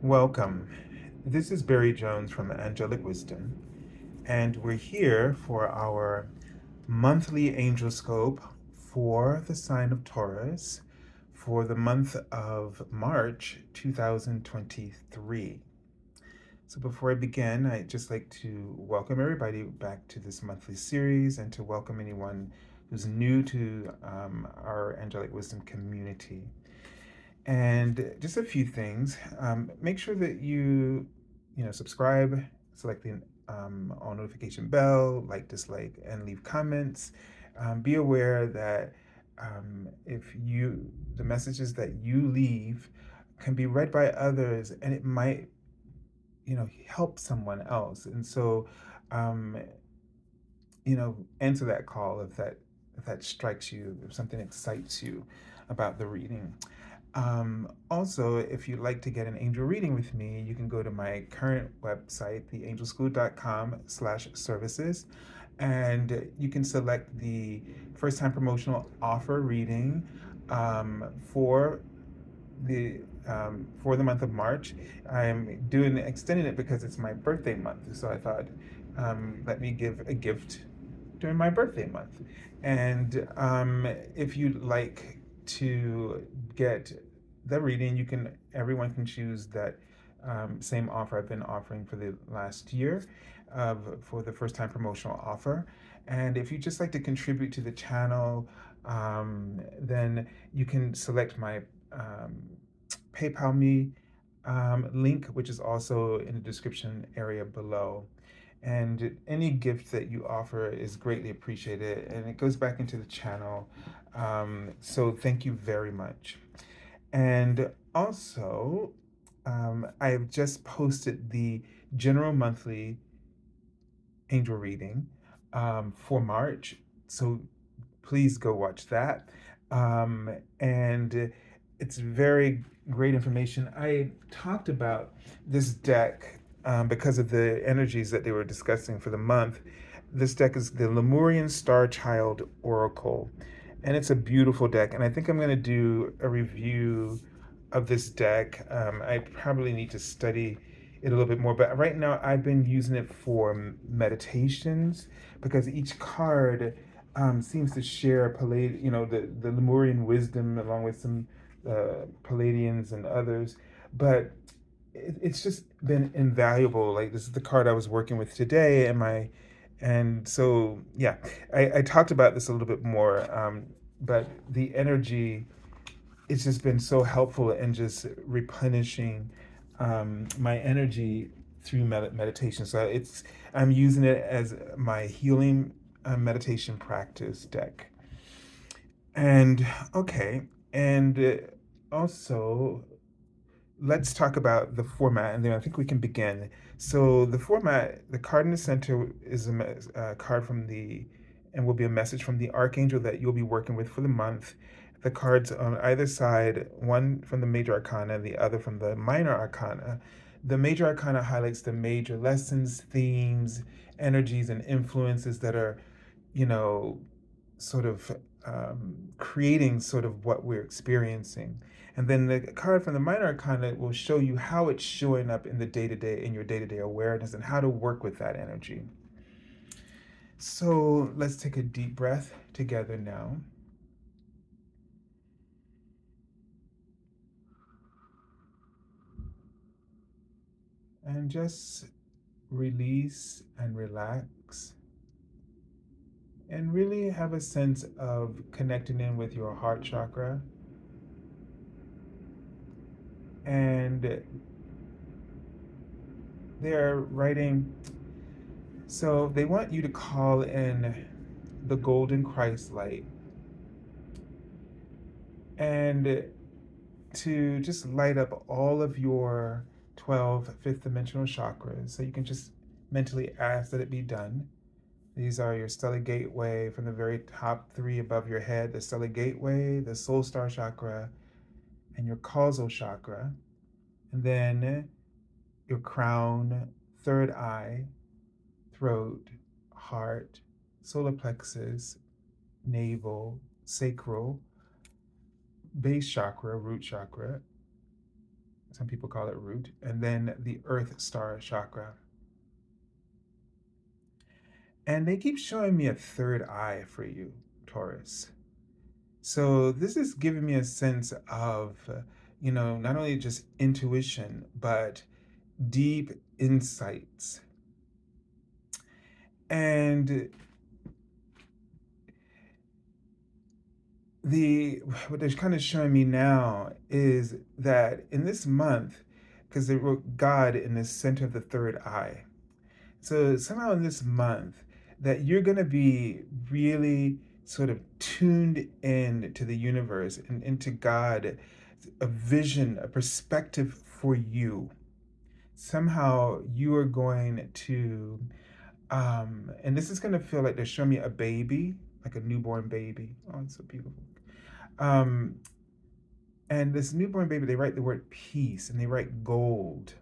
Welcome. This is Barry Jones from Angelic Wisdom, and we're here for our monthly Angelscope for the sign of Taurus for the month of March 2023. So before I begin, I'd just like to welcome everybody back to this monthly series and to welcome anyone who's new to our Angelic Wisdom community. And just a few things. Make sure that you subscribe, select the all notification bell, like, dislike, and leave comments. Be aware that if the messages that you leave can be read by others, and it might, help someone else. And so, um, answer that call if that strikes you, if something excites you about the reading. Also, if you'd like to get an angel reading with me, you can go to my current website, theangelschool.com/services, and you can select the first time promotional offer reading for the month of March. I'm extending it because it's my birthday month, so I thought, let me give a gift during my birthday month. And if you'd like to get the reading, everyone can choose that same offer I've been offering for the last year for the first time promotional offer. And if you just like to contribute to the channel, then you can select my PayPal me link, which is also in the description area below. And any gift that you offer is greatly appreciated, and it goes back into the channel. So thank you very much. And also, I have just posted the general monthly angel reading for March. So please go watch that. And it's very great information. I talked about this deck because of the energies that they were discussing for the month. This deck is the Lemurian Star Child Oracle, and it's a beautiful deck. And I think I'm going to do a review of this deck. I probably need to study it a little bit more, but right now I've been using it for meditations because each card seems to share the Lemurian wisdom along with some Palladians and others, but it's just been invaluable. Like, this is the card I was working with today, and so yeah, I talked about this a little bit more, but the energy, it's just been so helpful in just replenishing my energy through meditation. So I'm using it as my healing meditation practice deck. And okay, and also let's talk about the format, and then I think we can begin. So the format, the card in the center is a card and will be a message from the Archangel that you'll be working with for the month. The cards on either side, one from the Major Arcana, the other from the Minor Arcana. The Major Arcana highlights the major lessons, themes, energies, and influences that are, you know, sort of creating sort of what we're experiencing. And then the card from the Minor Arcana will show you how it's showing up in the day-to-day, in your day-to-day awareness, and how to work with that energy. So let's take a deep breath together now. And just release and relax. And really have a sense of connecting in with your heart chakra. And they're writing, so they want you to call in the golden Christ light and to just light up all of your 12 fifth dimensional chakras. So you can just mentally ask that it be done. These are your stellar gateway from the very top three above your head, the stellar gateway, the soul star chakra, and your causal chakra. And then your crown, third eye, throat, heart, solar plexus, navel, sacral, base chakra, root chakra, Some people call it root. And then the earth star chakra. And they keep showing me a third eye for you, Taurus. So this is giving me a sense of, not only just intuition, but deep insights. And what they're kind of showing me now is that in this month, because they wrote God in the center of the third eye. So somehow in this month, that you're going to be really sort of tuned in to the universe and into God, a vision, a perspective for you. Somehow you are going to, and this is going to feel like they're showing me a baby, like a newborn baby. Oh, it's so beautiful. And this newborn baby, they write the word peace and they write gold.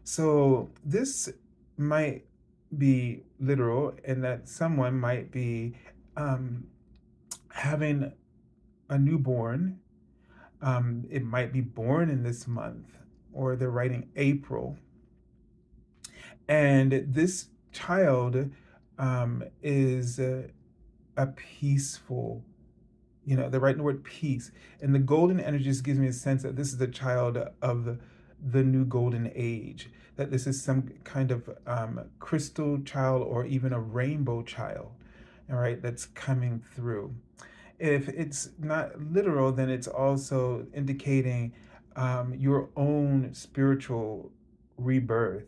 So this might be literal in that someone might be having a newborn. It might be born in this month, or they're writing April. And this child is a peaceful, they're writing the word peace. And the golden energy just gives me a sense that this is a child of the new golden age, that this is some kind of crystal child or even a rainbow child, all right, that's coming through. If it's not literal, then it's also indicating your own spiritual rebirth,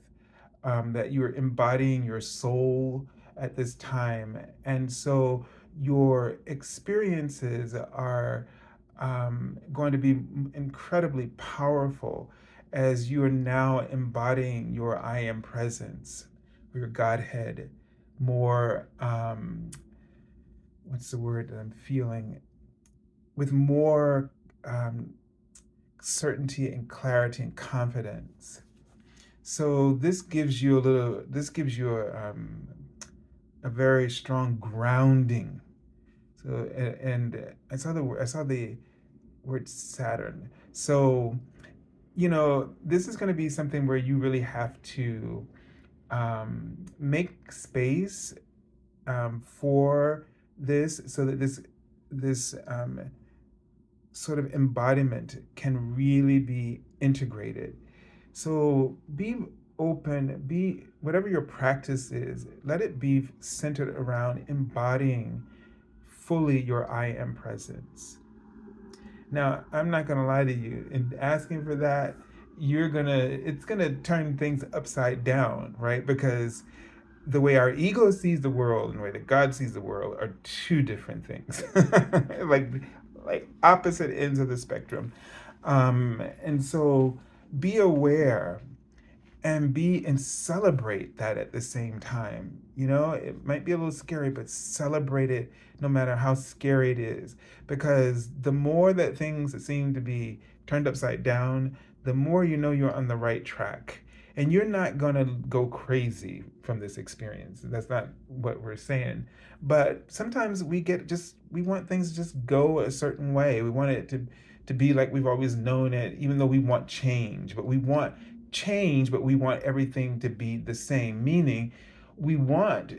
that you're embodying your soul at this time. And so your experiences are going to be incredibly powerful as you are now embodying your I am presence, your Godhead, more, what's the word that I'm feeling? With more certainty and clarity and confidence. So this gives you a very strong grounding. So and I saw the word Saturn. So this is going to be something where you really have to make space for this, so that this sort of embodiment can really be integrated. So be open, be whatever your practice is, let it be centered around embodying fully your I am presence. Now, I'm not gonna lie to you, in asking for that, it's gonna turn things upside down, right? Because the way our ego sees the world and the way that God sees the world are two different things, like opposite ends of the spectrum. And so be aware and celebrate that at the same time. It might be a little scary, but celebrate it no matter how scary it is. Because the more that things seem to be turned upside down, the more you're on the right track. And you're not going to go crazy from this experience. That's not what we're saying. But sometimes we want things to just go a certain way. We want it to be like we've always known it, even though we want change. But we want everything to be the same. Meaning, we want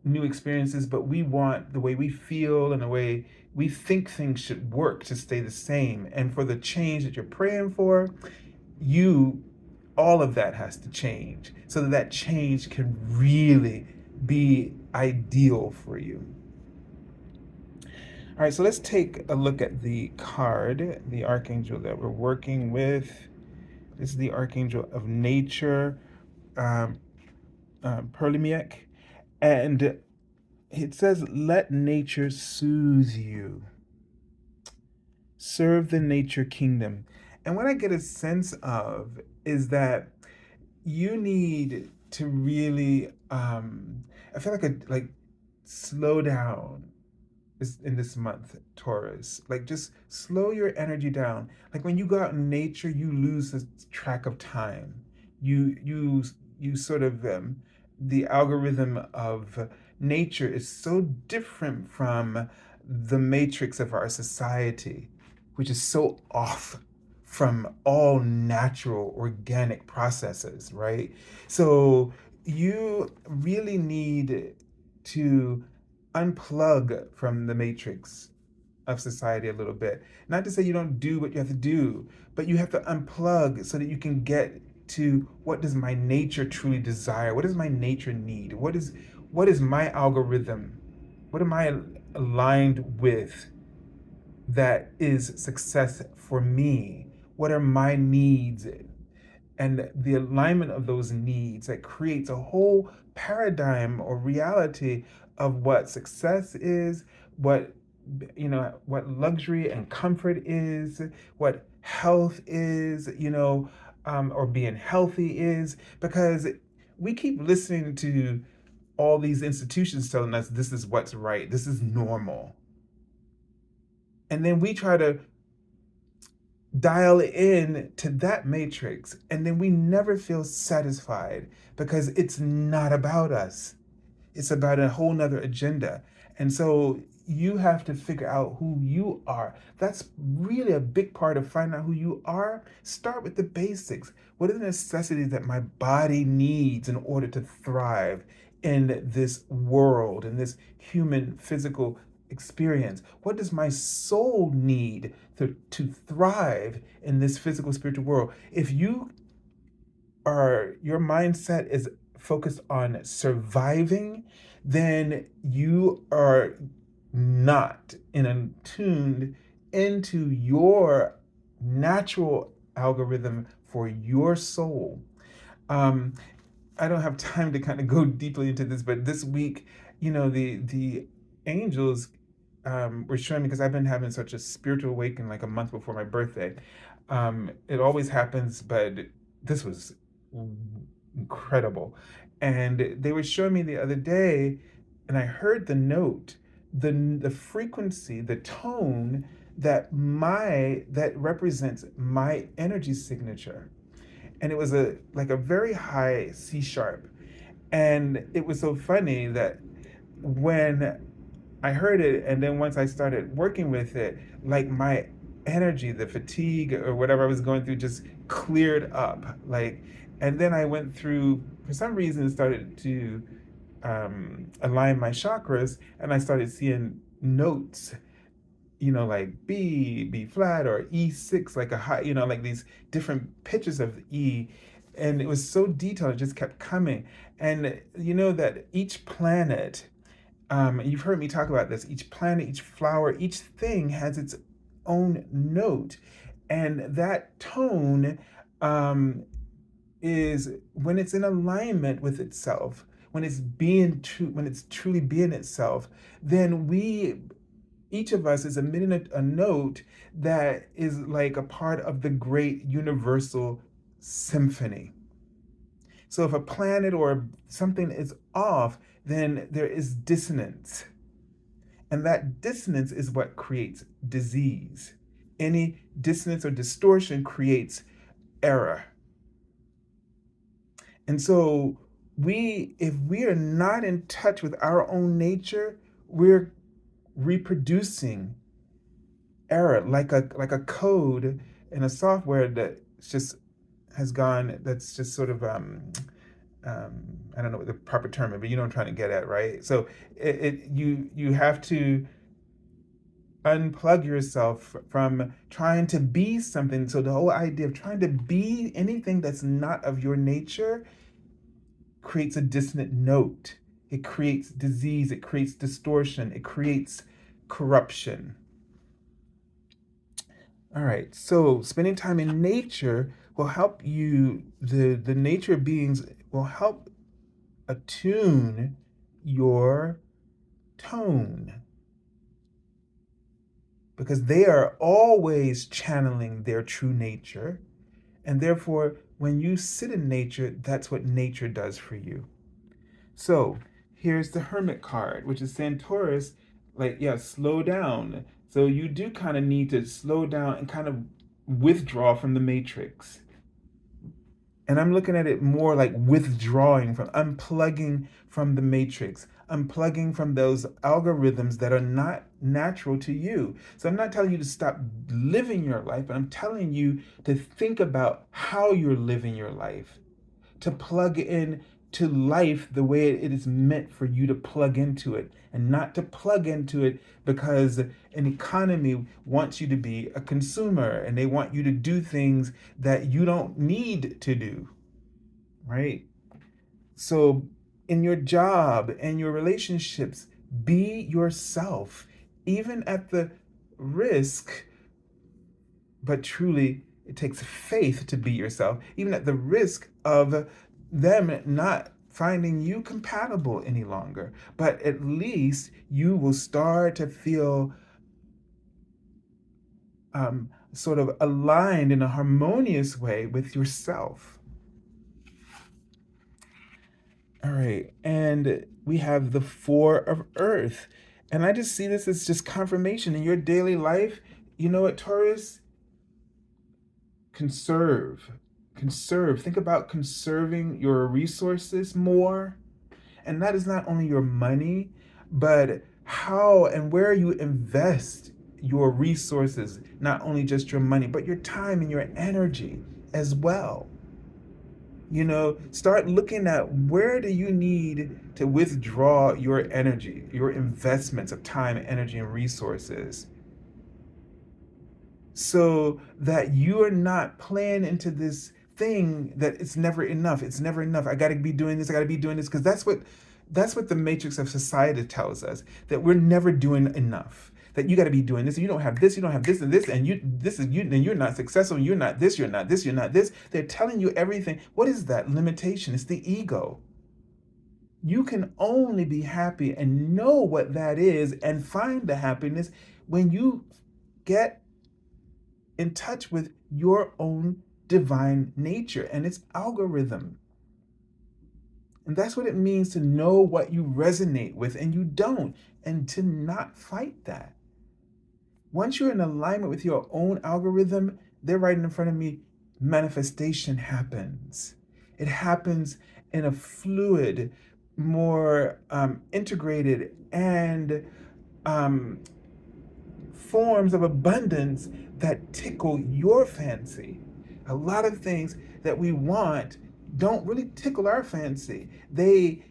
new experiences, but we want the way we feel and the way we think things should work to stay the same. And for the change that you're praying for, all of that has to change so that change can really be ideal for you. All right, so let's take a look at the card, the archangel that we're working with. This is the Archangel of Nature, Perlemiek, and it says, let nature soothe you. Serve the nature kingdom. And what I get a sense of is that you need to really, I feel like slow down in this month, Taurus. Like, just slow your energy down. Like, when you go out in nature, you lose the track of time. You sort of, the algorithm of nature is so different from the matrix of our society, which is so off from all natural organic processes, right? So you really need to unplug from the matrix of society a little bit. Not to say you don't do what you have to do, but you have to unplug so that you can get to what does my nature truly desire? What does my nature need? What is my algorithm? What am I aligned with that is success for me? What are my needs? And the alignment of those needs that creates a whole paradigm or reality of what success is, what what luxury and comfort is, what health is, or being healthy is, because we keep listening to all these institutions telling us this is what's right, this is normal, and then we try to dial in to that matrix, and then we never feel satisfied because it's not about us. It's about a whole nother agenda. And so you have to figure out who you are. That's really a big part of finding out who you are. Start with the basics. What are the necessities that my body needs in order to thrive in this world, in this human physical experience? What does my soul need to thrive in this physical spiritual world? If your mindset is focused on surviving, then you are not tuned into your natural algorithm for your soul. Um, I don't have time to kind of go deeply into this, but this week, the angels were showing me, because I've been having such a spiritual awakening like a month before my birthday. It always happens, but this was incredible. And they were showing me the other day, and I heard the note, the frequency, the tone that represents my energy signature. And it was like a very high C sharp. And it was so funny that when I heard it, and then once I started working with it, like my energy, the fatigue or whatever I was going through just cleared up. And then I went through, for some reason, started to align my chakras, and I started seeing notes, like B flat or E6, like a high, like these different pitches of E. And it was so detailed, it just kept coming. And that each planet, you've heard me talk about this, each planet, each flower, each thing has its own note. And that tone is when it's in alignment with itself, when it's truly being itself, then each of us is emitting a note that is like a part of the great universal symphony. So if a planet or something is off, then there is dissonance. And that dissonance is what creates disease. Any dissonance or distortion creates error. And so if we are not in touch with our own nature, we're reproducing error, like a code in a software that just has gone, that's just sort of I don't know what the proper term is, but you know what I'm trying to get at, right? So you have to unplug yourself from trying to be something. So the whole idea of trying to be anything that's not of your nature creates a dissonant note. It creates disease, it creates distortion, it creates corruption. All right, so spending time in nature will help you, the nature beings will help attune your tone, because they are always channeling their true nature. And therefore, when you sit in nature, that's what nature does for you. So here's the Hermit card, which is saying, Taurus, slow down. So you do kind of need to slow down and kind of withdraw from the matrix. And I'm looking at it more like withdrawing from, unplugging from the matrix, unplugging from those algorithms that are not natural to you. So I'm not telling you to stop living your life, but I'm telling you to think about how you're living your life, to plug in to life the way it is meant for you to plug into it, and not to plug into it because an economy wants you to be a consumer and they want you to do things that you don't need to do, right? So in your job and your relationships, be yourself, even at the risk, but truly it takes faith to be yourself, even at the risk of them not finding you compatible any longer. But at least you will start to feel sort of aligned in a harmonious way with yourself. All right, and we have the Four of Earth. And I just see this as just confirmation in your daily life. You know what, Taurus? Conserve. Conserve. Think about conserving your resources more. And that is not only your money, but how and where you invest your resources, not only just your money, but your time and your energy as well. You know, start looking at where do you need to withdraw your energy, your investments of time, energy, and resources, so that you are not playing into this thing that it's never enough. It's never enough. I got to be doing this. I got to be doing this, because that's what the matrix of society tells us, that we're never doing enough. That you got to be doing this. You don't have this. You don't have this and this, and you this is you. And you're not successful. And you're not this. You're not this. You're not this. They're telling you everything. What is that limitation? It's the ego. You can only be happy and know what that is, and find the happiness when you get in touch with your own divine nature and its algorithm. And that's what it means to know what you resonate with and you don't, and to not fight that. Once you're in alignment with your own algorithm, they're right in front of me, manifestation happens. It happens in a fluid, more integrated, and forms of abundance that tickle your fancy. A lot of things that we want don't really tickle our fancy. They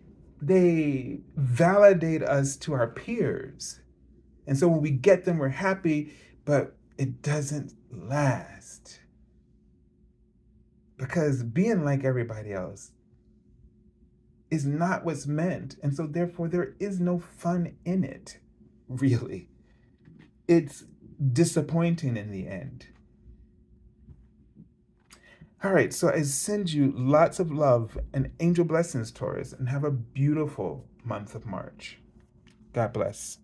validate us to our peers. And so when we get them, we're happy, but it doesn't last. Because being like everybody else is not what's meant. And so therefore there is no fun in it, really. It's disappointing in the end. All right, so I send you lots of love and angel blessings, Taurus, and have a beautiful month of March. God bless.